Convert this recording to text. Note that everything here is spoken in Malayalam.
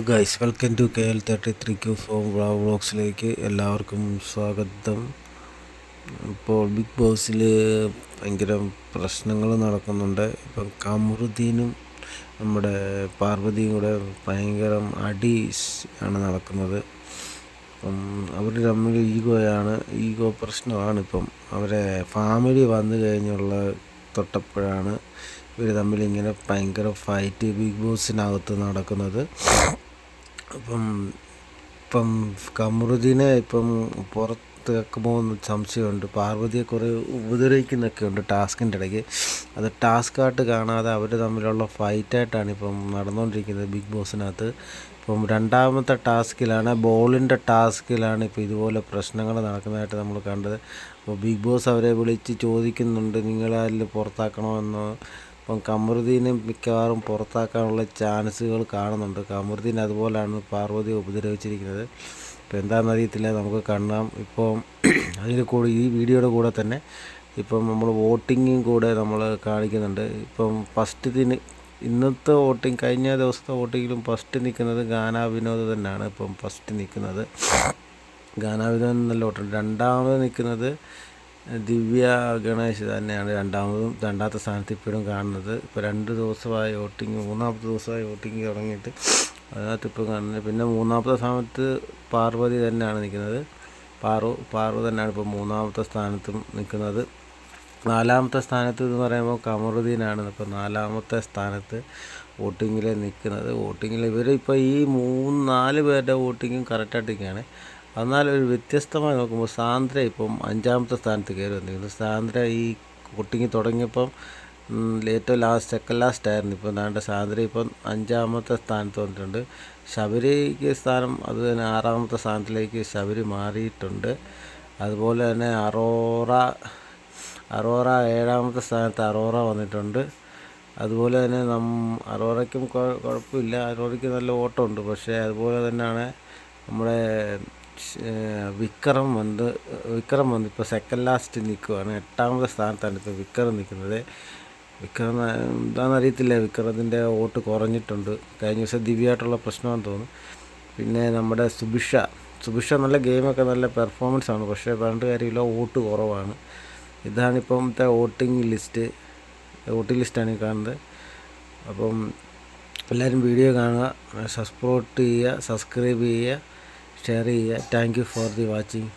ഗൈസ്, വെൽക്കം ടു KL33Q4 വ്ളോഗ്സിലേക്ക് എല്ലാവർക്കും സ്വാഗതം. ഇപ്പോൾ ബിഗ് ബോസിൽ ഭയങ്കര പ്രശ്നങ്ങൾ നടക്കുന്നുണ്ട്. ഇപ്പം കമറുദ്ദീനും നമ്മുടെ പാർവതിയും കൂടെ ഭയങ്കര അടി ആണ് നടക്കുന്നത്. അപ്പം അവർ തമ്മിൽ ഈഗോ പ്രശ്നമാണ്. ഇപ്പം അവരെ ഫാമിലി വന്നു കഴിഞ്ഞുള്ള തൊട്ടപ്പോഴാണ് ഇവർ തമ്മിൽ ഇങ്ങനെ ഭയങ്കര ഫൈറ്റ് ബിഗ് ബോസിനകത്ത് നടക്കുന്നത്. ഇപ്പം കമറുദ്ദീനെ പുറത്തേക്കുമോ എന്ന് സംശയമുണ്ട്. പാർവതിയെ കുറേ ഉപദ്രവിക്കുന്നൊക്കെ ഉണ്ട് ടാസ്കിൻ്റെ ഇടയ്ക്ക്. അത് ടാസ്കായിട്ട് കാണാതെ അവർ തമ്മിലുള്ള ഫൈറ്റായിട്ടാണ് ഇപ്പം നടന്നുകൊണ്ടിരിക്കുന്നത് ബിഗ് ബോസിനകത്ത്. ഇപ്പം രണ്ടാമത്തെ ടാസ്കിലാണ്, ബോളിൻ്റെ ടാസ്കിലാണ് ഇപ്പോൾ ഇതുപോലെ പ്രശ്നങ്ങൾ നടക്കുന്നതായിട്ട് നമ്മൾ കണ്ടത്. അപ്പോൾ ബിഗ് ബോസ് അവരെ വിളിച്ച് ചോദിക്കുന്നുണ്ട്, നിങ്ങളാരിൽ പുറത്താക്കണമെന്ന്. അപ്പം കമറുദ്ദീനെ മിക്കവാറും പുറത്താക്കാനുള്ള ചാൻസുകൾ കാണുന്നുണ്ട്. കമറുദ്ദീൻ അതുപോലെയാണ് പാർവതിയെ ഉപദ്രവിച്ചിരിക്കുന്നത്. ഇപ്പോൾ എന്താണെന്നറിയത്തില്ല, നമുക്ക് കാണാം. ഇപ്പം അതിൽ കൂടെ ഈ വീഡിയോയുടെ കൂടെ തന്നെ ഇപ്പം നമ്മൾ വോട്ടിങ്ങും കൂടെ നമ്മൾ കാണിക്കുന്നുണ്ട്. ഇപ്പം ഇന്നത്തെ വോട്ടിങ്, കഴിഞ്ഞ ദിവസത്തെ വോട്ടിങ്ങിലും ഫസ്റ്റ് നിൽക്കുന്നത് ഗാനാ വിനോദ് തന്നെയാണ്. ഇപ്പം ഫസ്റ്റ് നിൽക്കുന്നത് ഗാനാ വിനോദ് നല്ല വോട്ടുണ്ട്. രണ്ടാമത് നിൽക്കുന്നത് ദിവ്യ ഗണേഷ് തന്നെയാണ് രണ്ടാമത്തെ സ്ഥാനത്ത് ഇപ്പോഴും കാണുന്നത്. ഇപ്പോൾ 2 ദിവസമായി വോട്ടിങ്, മൂന്നാമത്തെ ദിവസമായി വോട്ടിങ് തുടങ്ങിയിട്ട് അതിനകത്ത് ഇപ്പോൾ കാണുന്നത്. പിന്നെ മൂന്നാമത്തെ സ്ഥാനത്ത് പാർവതി തന്നെയാണ് നിൽക്കുന്നത്. പാറു തന്നെയാണ് ഇപ്പോൾ മൂന്നാമത്തെ സ്ഥാനത്തും നിൽക്കുന്നത്. നാലാമത്തെ സ്ഥാനത്ത് എന്ന് പറയുമ്പോൾ കമറുദ്ദീനാണ് ഇപ്പോൾ നാലാമത്തെ സ്ഥാനത്ത് വോട്ടിങ്ങിൽ നിൽക്കുന്നത്. വോട്ടിങ്ങിൽ ഇവരിപ്പോൾ ഈ 3-4 പേരുടെ വോട്ടിങ്ങും കറക്റ്റായിട്ടൊക്കെയാണ്. എന്നാൽ ഒരു വ്യത്യസ്തമായി നോക്കുമ്പോൾ സാന്ദ്ര ഇപ്പം 5ാമത്തെ സ്ഥാനത്ത് കയറി വന്നിരിക്കുന്നു. സാന്ദ്ര ഈ വോട്ടിങ് തുടങ്ങിയപ്പം ഏറ്റവും സെക്കൻഡ് ലാസ്റ്റ് ആയിരുന്നു. ഇപ്പം ദാണ്ട സാന്ദ്ര ഇപ്പം 5ാമത്തെ സ്ഥാനത്ത് വന്നിട്ടുണ്ട്. ശബരിക്ക് സ്ഥാനം അത് തന്നെ 6ാമത്തെ സ്ഥാനത്തിലേക്ക് ശബരി മാറിയിട്ടുണ്ട്. അതുപോലെ തന്നെ അറോറ 7ാമത്തെ സ്ഥാനത്ത് അറോറ വന്നിട്ടുണ്ട്. അതുപോലെ തന്നെ അറോറയ്ക്കും കുഴപ്പമില്ല, അറോറയ്ക്ക് നല്ല ഓട്ടമുണ്ട്. പക്ഷേ അതുപോലെ തന്നെയാണ് നമ്മുടെ വിക്രം വന്ന് ഇപ്പോൾ സെക്കൻഡ് ലാസ്റ്റ് നിൽക്കുകയാണ്. 8ാമത്തെ സ്ഥാനത്താണ് ഇപ്പോൾ വിക്രം നിൽക്കുന്നത്. വിക്രം എന്താണെന്നറിയത്തില്ല, വിക്രത്തിൻ്റെ വോട്ട് കുറഞ്ഞിട്ടുണ്ട്. കഴിഞ്ഞ ദിവസം ദിവ്യമായിട്ടുള്ള പ്രശ്നമാണെന്ന് തോന്നുന്നു. പിന്നെ നമ്മുടെ സുഭിഷ നല്ല ഗെയിമൊക്കെ നല്ല പെർഫോമൻസ് ആണ്. പക്ഷേ പറഞ്ഞിട്ട് കാര്യമില്ല, വോട്ട് കുറവാണ്. ഇതാണിപ്പോഴത്തെ വോട്ടിംഗ് ലിസ്റ്റാണ് ഈ കാണുന്നത്. അപ്പം എല്ലാവരും വീഡിയോ കാണുക, സപ്പോർട്ട് ചെയ്യുക, സബ്സ്ക്രൈബ് ചെയ്യുക, ഷെയർ ചെയ്യുക. Thank you for the watching.